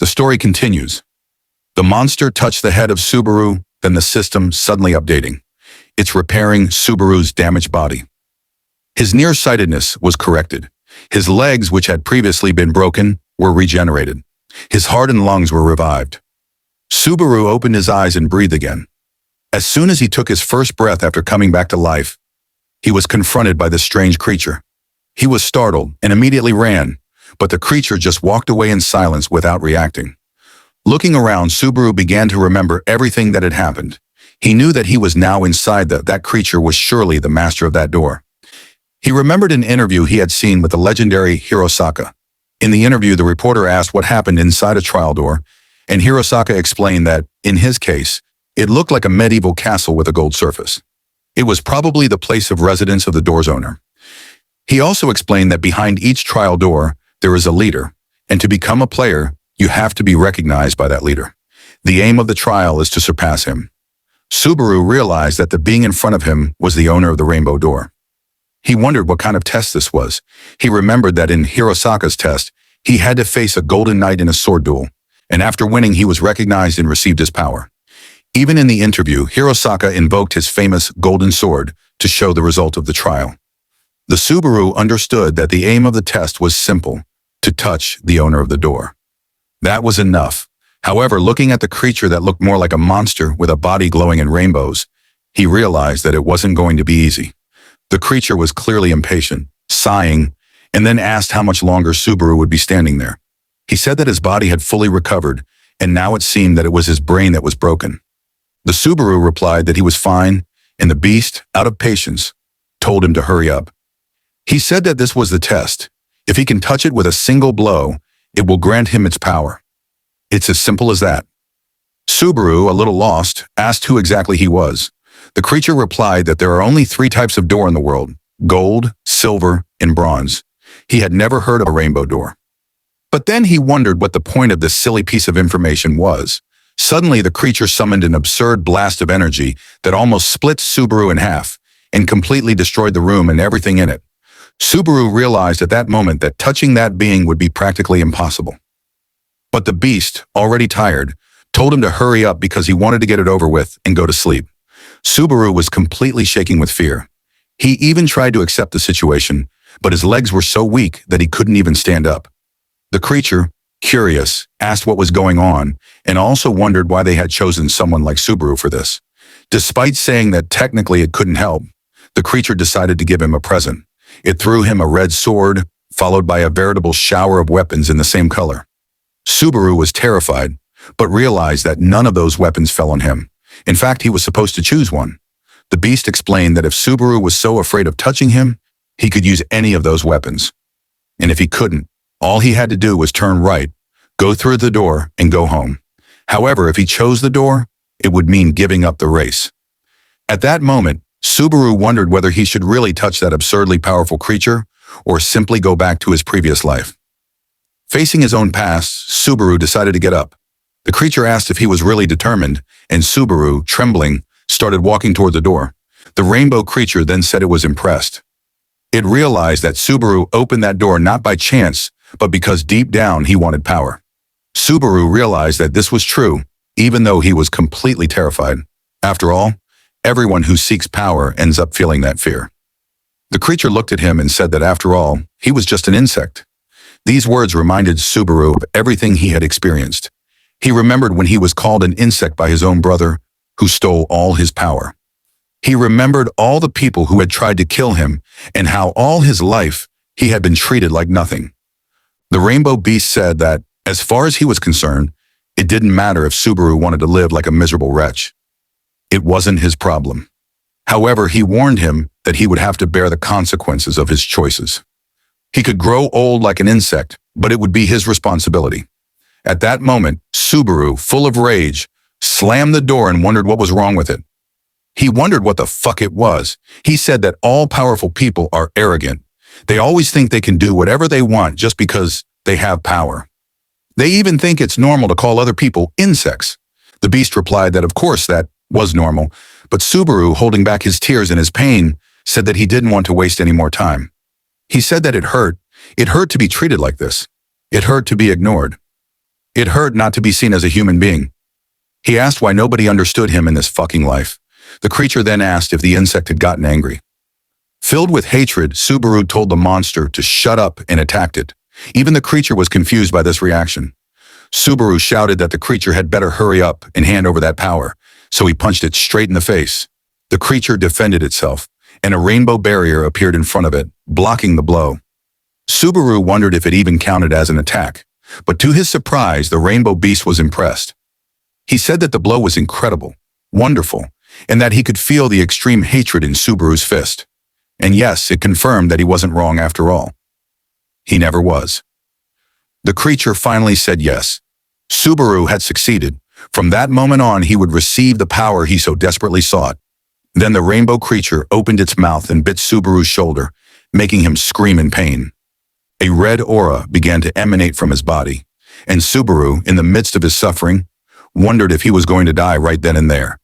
The story continues. The monster touched the head of Subaru, then the system suddenly updating. It's repairing Subaru's damaged body. His nearsightedness was corrected. His legs, which had previously been broken, were regenerated. His heart and lungs were revived. Subaru opened his eyes and breathed again. As soon as he took his first breath after coming back to life, he was confronted by this strange creature. He was startled and immediately ran, but the creature just walked away in silence without reacting. Looking around, Subaru began to remember everything that had happened. He knew that he was now inside that creature was surely the master of that door. He remembered an interview he had seen with the legendary Hirosaka. In the interview, the reporter asked what happened inside a trial door, and Hirosaka explained that, in his case, it looked like a medieval castle with a gold surface. It was probably the place of residence of the door's owner. He also explained that behind each trial door, there is a leader, and to become a player, you have to be recognized by that leader. The aim of the trial is to surpass him. Subaru realized that the being in front of him was the owner of the rainbow door. He wondered what kind of test this was. He remembered that in Hirosaka's test, he had to face a golden knight in a sword duel, and after winning, he was recognized and received his power. Even in the interview, Hirosaka invoked his famous golden sword to show the result of the trial. The Subaru understood that the aim of the test was simple, to touch the owner of the door. That was enough. However, looking at the creature that looked more like a monster with a body glowing in rainbows, he realized that it wasn't going to be easy. The creature was clearly impatient, sighing, and then asked how much longer Subaru would be standing there. He said that his body had fully recovered, and now it seemed that it was his brain that was broken. The Subaru replied that he was fine, and the beast, out of patience, told him to hurry up. He said that this was the test. If he can touch it with a single blow, it will grant him its power. It's as simple as that. Subaru, a little lost, asked who exactly he was. The creature replied that there are only 3 types of door in the world: gold, silver, and bronze. He had never heard of a rainbow door. But then he wondered what the point of this silly piece of information was. Suddenly, the creature summoned an absurd blast of energy that almost split Subaru in half and completely destroyed the room and everything in it. Subaru realized at that moment that touching that being would be practically impossible. But the beast, already tired, told him to hurry up because he wanted to get it over with and go to sleep. Subaru was completely shaking with fear. He even tried to accept the situation, but his legs were so weak that he couldn't even stand up. The creature, curious, asked what was going on and also wondered why they had chosen someone like Subaru for this. Despite saying that technically it couldn't help, the creature decided to give him a present. It threw him a red sword, followed by a veritable shower of weapons in the same color. Subaru was terrified, but realized that none of those weapons fell on him. In fact, he was supposed to choose one. The beast explained that if Subaru was so afraid of touching him, he could use any of those weapons. And if he couldn't, all he had to do was turn right, go through the door, and go home. However, if he chose the door, it would mean giving up the race. At that moment, Subaru wondered whether he should really touch that absurdly powerful creature or simply go back to his previous life. Facing his own past, Subaru decided to get up. The creature asked if he was really determined, and Subaru, trembling, started walking toward the door. The rainbow creature then said it was impressed. It realized that Subaru opened that door not by chance, but because deep down he wanted power. Subaru realized that this was true, even though he was completely terrified. After all, everyone who seeks power ends up feeling that fear. The creature looked at him and said that after all, he was just an insect. These words reminded Subaru of everything he had experienced. He remembered when he was called an insect by his own brother, who stole all his power. He remembered all the people who had tried to kill him and how all his life he had been treated like nothing. The rainbow beast said that, as far as he was concerned, it didn't matter if Subaru wanted to live like a miserable wretch. It wasn't his problem. However, he warned him that he would have to bear the consequences of his choices. He could grow old like an insect, but it would be his responsibility. At that moment, Subaru, full of rage, slammed the door and wondered what was wrong with it. He wondered what the fuck it was. He said that all powerful people are arrogant. They always think they can do whatever they want just because they have power. They even think it's normal to call other people insects. The beast replied that of course that was normal, but Subaru, holding back his tears and his pain, said that he didn't want to waste any more time. He said that it hurt. It hurt to be treated like this. It hurt to be ignored. It hurt not to be seen as a human being. He asked why nobody understood him in this fucking life. The creature then asked if the insect had gotten angry. Filled with hatred, Subaru told the monster to shut up and attacked it. Even the creature was confused by this reaction. Subaru shouted that the creature had better hurry up and hand over that power, so he punched it straight in the face. The creature defended itself, and a rainbow barrier appeared in front of it, blocking the blow. Subaru wondered if it even counted as an attack, but to his surprise, the rainbow beast was impressed. He said that the blow was incredible, wonderful, and that he could feel the extreme hatred in Subaru's fist. And yes, it confirmed that he wasn't wrong after all. He never was. The creature finally said yes. Subaru had succeeded. From that moment on, he would receive the power he so desperately sought. Then the rainbow creature opened its mouth and bit Subaru's shoulder, making him scream in pain. A red aura began to emanate from his body, and Subaru, in the midst of his suffering, wondered if he was going to die right then and there.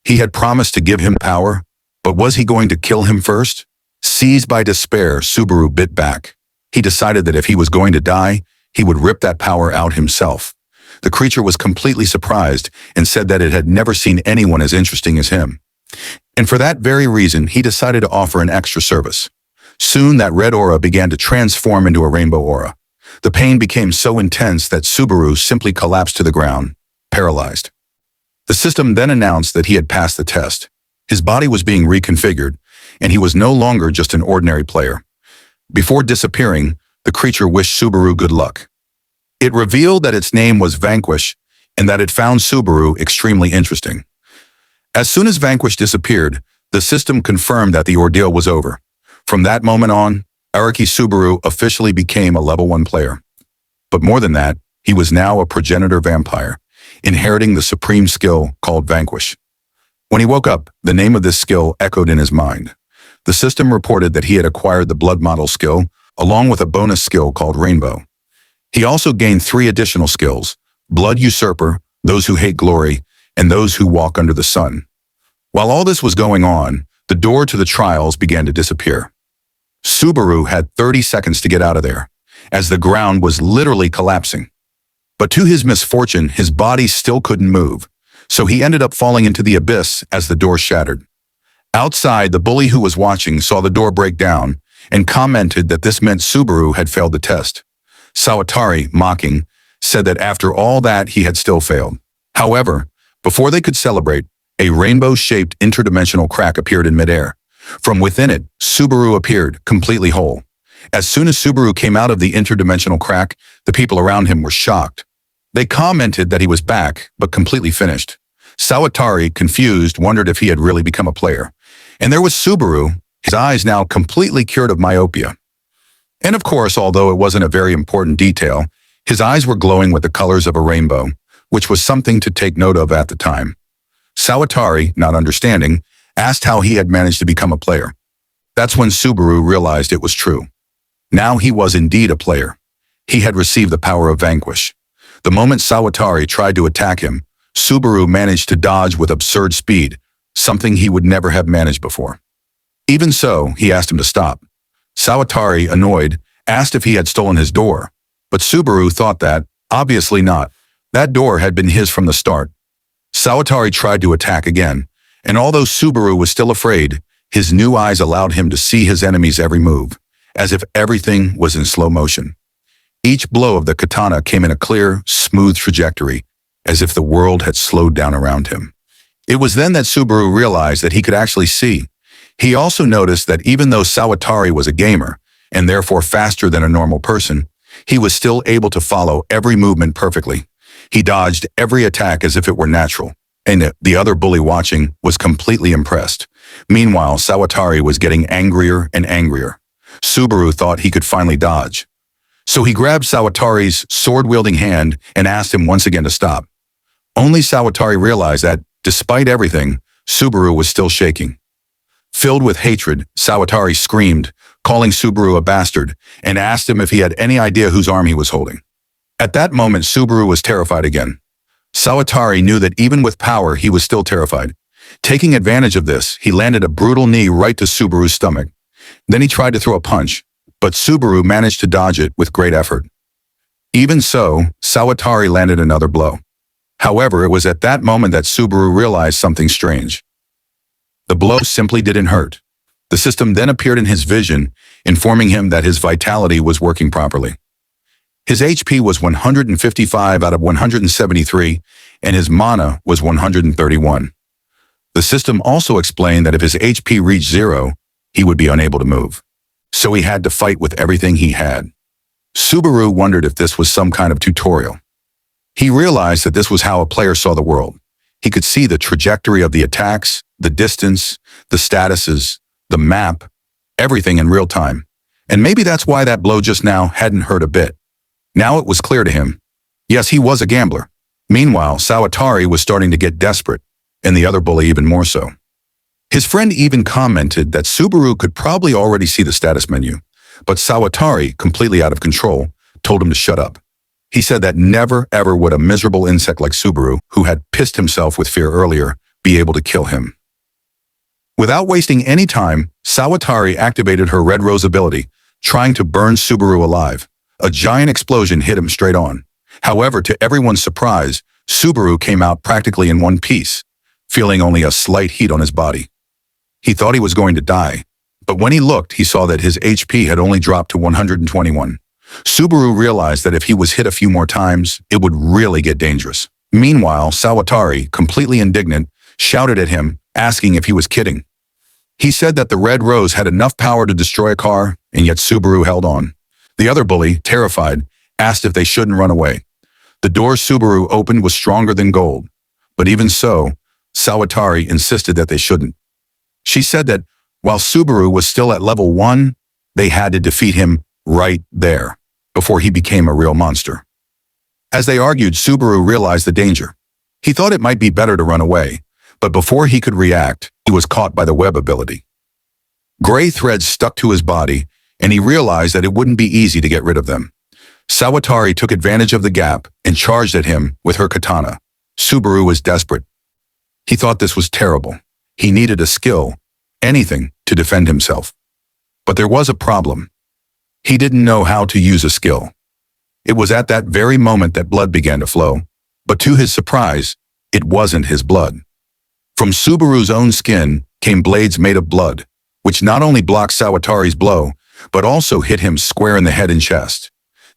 He had promised to give him power, but was he going to kill him first? Seized by despair, Subaru bit back. He decided that if he was going to die, he would rip that power out himself. The creature was completely surprised and said that it had never seen anyone as interesting as him. And for that very reason, he decided to offer an extra service. Soon that red aura began to transform into a rainbow aura. The pain became so intense that Subaru simply collapsed to the ground, paralyzed. The system then announced that he had passed the test. His body was being reconfigured, and he was no longer just an ordinary player. Before disappearing, the creature wished Subaru good luck. It revealed that its name was Vanquish, and that it found Subaru extremely interesting. As soon as Vanquish disappeared, the system confirmed that the ordeal was over. From that moment on, Araki Subaru officially became a level 1 player. But more than that, he was now a progenitor vampire, inheriting the supreme skill called Vanquish. When he woke up, the name of this skill echoed in his mind. The system reported that he had acquired the blood model skill, along with a bonus skill called Rainbow. He also gained 3 additional skills: Blood Usurper, Those Who Hate Glory, and Those Who Walk Under the Sun. While all this was going on, the door to the trials began to disappear. Subaru had 30 seconds to get out of there, as the ground was literally collapsing. But to his misfortune, his body still couldn't move, so he ended up falling into the abyss as the door shattered. Outside, the bully who was watching saw the door break down and commented that this meant Subaru had failed the test. Sawatari, mocking, said that after all that he had still failed. However, before they could celebrate, a rainbow-shaped interdimensional crack appeared in midair. From within it, Subaru appeared, completely whole. As soon as Subaru came out of the interdimensional crack, the people around him were shocked. They commented that he was back, but completely finished. Sawatari, confused, wondered if he had really become a player. And there was Subaru, his eyes now completely cured of myopia. And of course, although it wasn't a very important detail, his eyes were glowing with the colors of a rainbow, which was something to take note of at the time. Sawatari, not understanding, asked how he had managed to become a player. That's when Subaru realized it was true. Now he was indeed a player. He had received the power of Vanquish. The moment Sawatari tried to attack him, Subaru managed to dodge with absurd speed, something he would never have managed before. Even so, he asked him to stop. Sawatari, annoyed, asked if he had stolen his door, but Subaru thought that, obviously not. That door had been his from the start. Sawatari tried to attack again, and although Subaru was still afraid, his new eyes allowed him to see his enemy's every move, as if everything was in slow motion. Each blow of the katana came in a clear, smooth trajectory, as if the world had slowed down around him. It was then that Subaru realized that he could actually see. He also noticed that even though Sawatari was a gamer, and therefore faster than a normal person, he was still able to follow every movement perfectly. He dodged every attack as if it were natural, and the other bully watching was completely impressed. Meanwhile, Sawatari was getting angrier and angrier. Subaru thought he could finally dodge. So he grabbed Sawatari's sword-wielding hand and asked him once again to stop. Only Sawatari realized that, despite everything, Subaru was still shaking. Filled with hatred, Sawatari screamed, calling Subaru a bastard, and asked him if he had any idea whose arm he was holding. At that moment, Subaru was terrified again. Sawatari knew that even with power, he was still terrified. Taking advantage of this, he landed a brutal knee right to Subaru's stomach. Then he tried to throw a punch, but Subaru managed to dodge it with great effort. Even so, Sawatari landed another blow. However, it was at that moment that Subaru realized something strange. The blow simply didn't hurt. The system then appeared in his vision, informing him that his vitality was working properly. His HP was 155 out of 173, and his mana was 131. The system also explained that if his HP reached 0, he would be unable to move. So he had to fight with everything he had. Subaru wondered if this was some kind of tutorial. He realized that this was how a player saw the world. He could see the trajectory of the attacks, the distance, the statuses, the map, everything in real time. And maybe that's why that blow just now hadn't hurt a bit. Now it was clear to him. Yes, he was a gambler. Meanwhile, Sawatari was starting to get desperate, and the other bully even more so. His friend even commented that Subaru could probably already see the status menu, but Sawatari, completely out of control, told him to shut up. He said that never ever would a miserable insect like Subaru, who had pissed himself with fear earlier, be able to kill him. Without wasting any time, Sawatari activated her Red Rose ability, trying to burn Subaru alive. A giant explosion hit him straight on. However, to everyone's surprise, Subaru came out practically in one piece, feeling only a slight heat on his body. He thought he was going to die, but when he looked, he saw that his HP had only dropped to 121. Subaru realized that if he was hit a few more times, it would really get dangerous. Meanwhile, Sawatari, completely indignant, shouted at him, asking if he was kidding. He said that the Red Rose had enough power to destroy a car, and yet Subaru held on. The other bully, terrified, asked if they shouldn't run away. The door Subaru opened was stronger than gold, but even so, Sawatari insisted that they shouldn't. She said that while Subaru was still at level 1, they had to defeat him right there, before he became a real monster. As they argued, Subaru realized the danger. He thought it might be better to run away, but before he could react, he was caught by the web ability. Gray threads stuck to his body, and he realized that it wouldn't be easy to get rid of them. Sawatari took advantage of the gap and charged at him with her katana. Subaru was desperate. He thought this was terrible. He needed a skill, anything, to defend himself. But there was a problem. He didn't know how to use a skill. It was at that very moment that blood began to flow, but to his surprise, it wasn't his blood. From Subaru's own skin came blades made of blood, which not only blocked Sawatari's blow, but also hit him square in the head and chest.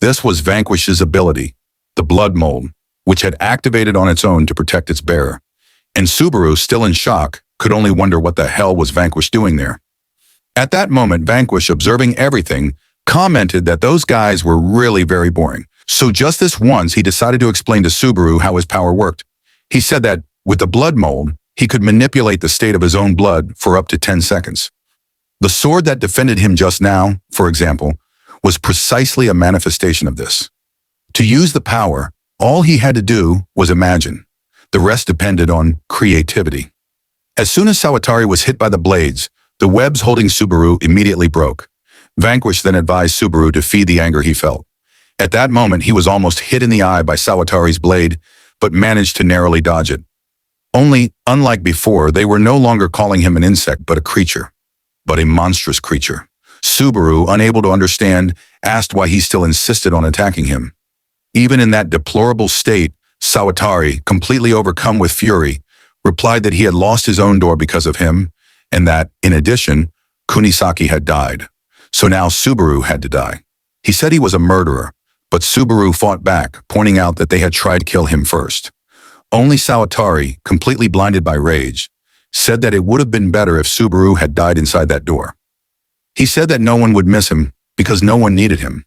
This was Vanquish's ability, the blood mold, which had activated on its own to protect its bearer. And Subaru, still in shock, could only wonder what the hell was Vanquish doing there. At that moment, Vanquish, observing everything, commented that those guys were really very boring. So just this once, he decided to explain to Subaru how his power worked. He said that with the blood mold, he could manipulate the state of his own blood for up to 10 seconds. The sword that defended him just now, for example, was precisely a manifestation of this. To use the power, all he had to do was imagine. The rest depended on creativity. As soon as Sawatari was hit by the blades, the webs holding Subaru immediately broke. Vanquish then advised Subaru to feed the anger he felt. At that moment, he was almost hit in the eye by Sawatari's blade, but managed to narrowly dodge it. Only, unlike before, they were no longer calling him an insect but a creature. But a monstrous creature. Subaru, unable to understand, asked why he still insisted on attacking him. Even in that deplorable state, Sawatari, completely overcome with fury, replied that he had lost his own door because of him, and that, in addition, Kunisaki had died. So now Subaru had to die. He said he was a murderer, but Subaru fought back, pointing out that they had tried to kill him first. Only Sawatari, completely blinded by rage, said that it would have been better if Subaru had died inside that door. He said that no one would miss him because no one needed him.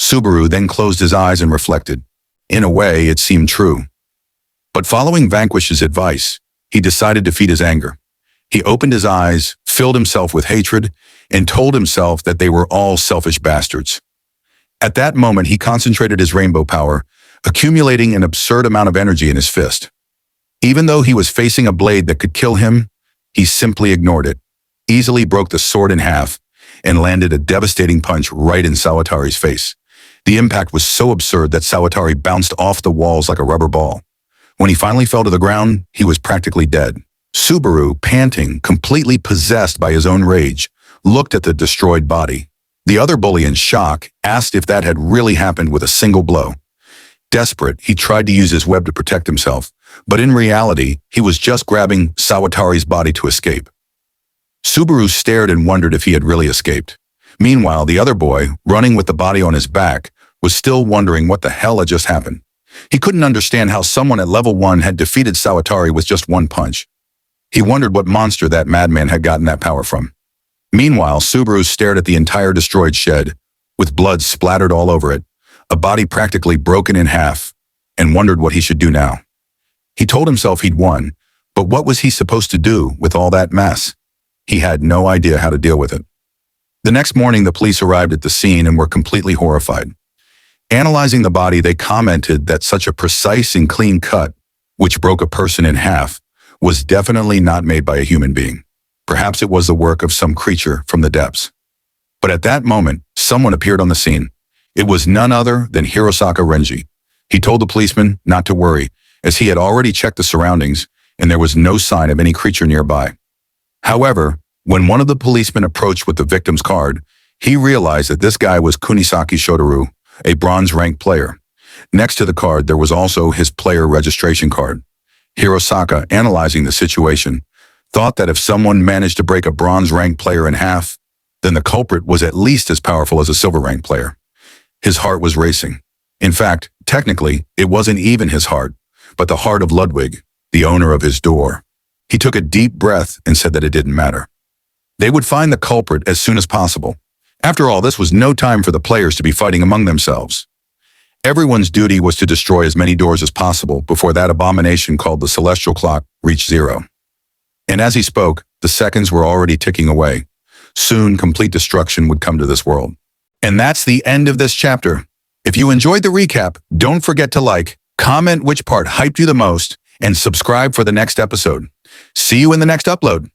Subaru then closed his eyes and reflected. In a way, it seemed true. But following Vanquish's advice, he decided to feed his anger. He opened his eyes, filled himself with hatred, and told himself that they were all selfish bastards. At that moment, he concentrated his rainbow power, accumulating an absurd amount of energy in his fist. Even though he was facing a blade that could kill him, he simply ignored it, easily broke the sword in half, and landed a devastating punch right in Sawatari's face. The impact was so absurd that Sawatari bounced off the walls like a rubber ball. When he finally fell to the ground, he was practically dead. Subaru, panting, completely possessed by his own rage, looked at the destroyed body. The other bully, in shock, asked if that had really happened with a single blow. Desperate, he tried to use his web to protect himself, but in reality, he was just grabbing Sawatari's body to escape. Subaru stared and wondered if he had really escaped. Meanwhile, the other boy, running with the body on his back, was still wondering what the hell had just happened. He couldn't understand how someone at level 1 had defeated Sawatari with just one punch. He wondered what monster that madman had gotten that power from. Meanwhile, Subaru stared at the entire destroyed shed, with blood splattered all over it, a body practically broken in half, and wondered what he should do now. He told himself he'd won, but what was he supposed to do with all that mess? He had no idea how to deal with it. The next morning, the police arrived at the scene and were completely horrified. Analyzing the body, they commented that such a precise and clean cut, which broke a person in half, was definitely not made by a human being. Perhaps it was the work of some creature from the depths. But at that moment, someone appeared on the scene. It was none other than Hirosaka Renji. He told the policeman not to worry, as he had already checked the surroundings and there was no sign of any creature nearby. However, when one of the policemen approached with the victim's card, he realized that this guy was Kunisaki Shotoru, a bronze-ranked player. Next to the card, there was also his player registration card. Hirosaka, analyzing the situation, thought that if someone managed to break a bronze-ranked player in half, then the culprit was at least as powerful as a silver-ranked player. His heart was racing. In fact, technically, it wasn't even his heart, but the heart of Ludwig, the owner of his door. He took a deep breath and said that it didn't matter. They would find the culprit as soon as possible. After all, this was no time for the players to be fighting among themselves. Everyone's duty was to destroy as many doors as possible before that abomination called the Celestial Clock reached 0. And as he spoke, the seconds were already ticking away. Soon, complete destruction would come to this world. And that's the end of this chapter. If you enjoyed the recap, don't forget to like, comment which part hyped you the most, and subscribe for the next episode. See you in the next upload.